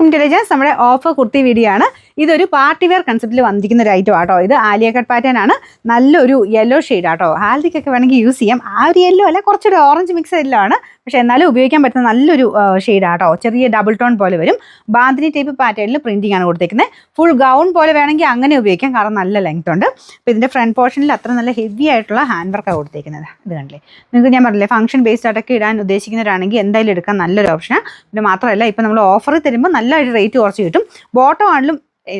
Intelligence നമ്മുടെ offer kurti video ആണ്. ഇതൊരു പാർട്ടി വെയർ കൺസെപ്റ്റിൽ വന്നിരിക്കുന്ന ഒരു ഐറ്റം ആട്ടോ. ഇത് ആലിയ കട്ട് പാറ്റേൺ ആണ്. നല്ലൊരു യെല്ലോ ഷെയ്ഡ് ആട്ടോ. ഹാൽദിക്കൊക്കെ വേണമെങ്കിൽ യൂസ് ചെയ്യാം. ആ ഒരു യെല്ലോ അല്ല, കുറച്ചൊരു ഓറഞ്ച് മിക്സ് എല്ലാം ആണ്. പക്ഷേ എന്നാലും ഉപയോഗിക്കാൻ പറ്റുന്ന നല്ലൊരു ഷെയ്ഡ് ആട്ടോ. ചെറിയ ഡബിൾ ടോൺ പോലെ വരും. ബാന്തിനി ടൈപ്പ് പാറ്റേണിൽ പ്രിന്റിംഗ് ആണ് കൊടുത്തേക്കുന്നത്. ഫുൾ ഗൗൺ പോലെ വേണമെങ്കിൽ അങ്ങനെ ഉപയോഗിക്കാം, കാരണം നല്ല ലെങ്ത് ഉണ്ട്. അപ്പോൾ ഇതിൻ്റെ ഫ്രണ്ട് പോർഷനിൽ അത്ര നല്ല ഹെവി ആയിട്ടുള്ള ഹാൻഡ് വർക്കാണ് കൊടുത്തേക്കുന്നത്. ഇത് കണ്ടില്ലേ, നിങ്ങൾക്ക് ഞാൻ പറഞ്ഞില്ലേ ഫംഗ്ഷൻ ബേസ്ഡ് ആയിട്ടൊക്കെ ഇടാൻ ഉദ്ദേശിക്കുന്നവരാണെങ്കിൽ എന്തായാലും എടുക്കാൻ നല്ലൊരു ഓപ്ഷനാണ്. പിന്നെ മാത്രമല്ല ഇപ്പോൾ നമ്മൾ ഓഫറിൽ തരുമ്പോൾ നല്ലൊരു റേറ്റ് കുറച്ച് കിട്ടും. ബോട്ടം ആണെങ്കിലും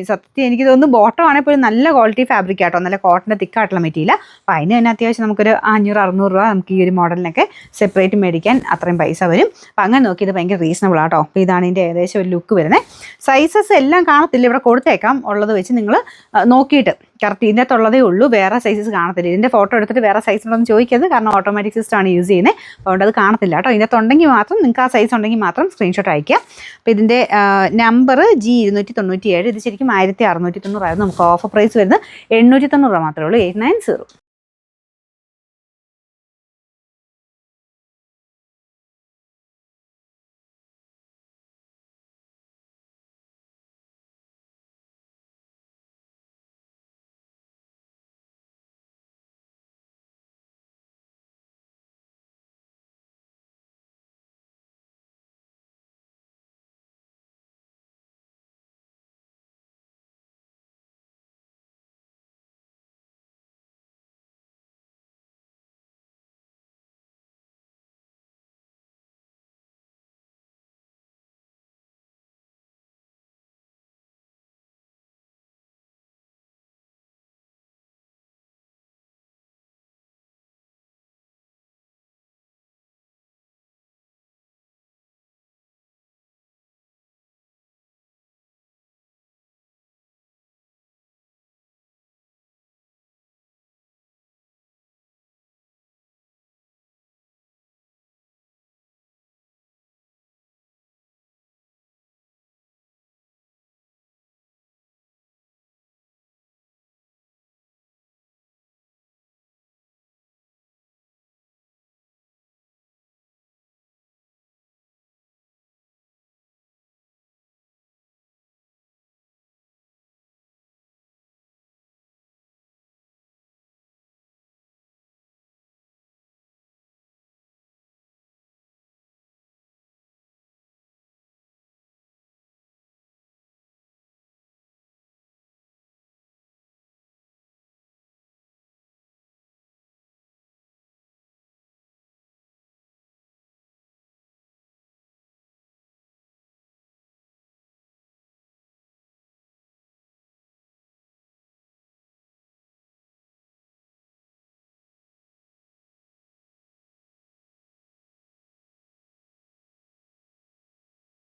സത്യം എനിക്ക് തോന്നുന്നു ബോട്ടം ആണെങ്കിൽ പോലും നല്ല ക്വാളിറ്റി ഫാബ്രിക് ആട്ടോ, നല്ല കോട്ടൻ്റെ തിക്കായിട്ടുള്ള മെറ്റീരിയൽ. അപ്പോൾ അതിന് തന്നെ അത്യാവശ്യം നമുക്കൊരു 500-600 രൂപ നമുക്ക് ഈ ഒരു മോഡലിനൊക്കെ സെപ്പറേറ്റ് മേടിക്കാൻ അത്രയും പൈസ വരും. അപ്പോൾ അങ്ങനെ നോക്കിയത് ഭയങ്കര റീസണബിൾ ആട്ടോ. അപ്പോൾ ഇതാണ് ഇതിൻ്റെ ഏകദേശം ഒരു ലുക്ക് വരുന്നത്. സൈസസ് എല്ലാം കാണത്തില്ല, ഇവിടെ കൊടുത്തേക്കാം. ഉള്ളത് വെച്ച് നിങ്ങൾ നോക്കിയിട്ട് കറക്റ്റ് ഇതിൻ്റെ അകത്തുള്ളതേ ഉള്ളൂ, വേറെ സൈസസ് കാണത്തില്ല. ഇതിൻ്റെ ഫോട്ടോ എടുത്തിട്ട് വേറെ സൈസ് ഉണ്ടോ എന്ന് ചോദിക്കരുത്, കാരണം ഓട്ടോമാറ്റിക് സിസ്റ്റമാണ് യൂസ് ചെയ്യുന്നത്. അതുകൊണ്ട് അത് കാണത്തില്ല കേട്ടോ. ഇതിൻ്റെ അകത്തുണ്ടെങ്കിൽ മാത്രം നിങ്ങൾക്ക് ആ സൈസ് ഉണ്ടെങ്കിൽ മാത്രം സ്ക്രീൻഷോട്ട് അയക്കുക. അപ്പോൾ ഇതിൻ്റെ നമ്പർ G297. ഇത് ശരിക്കും 1690 ആയിരുന്നു. നമുക്ക് ഓഫർ പ്രൈസ് വരുന്നത് 890 രൂപ മാത്രമേ ഉള്ളൂ. 890.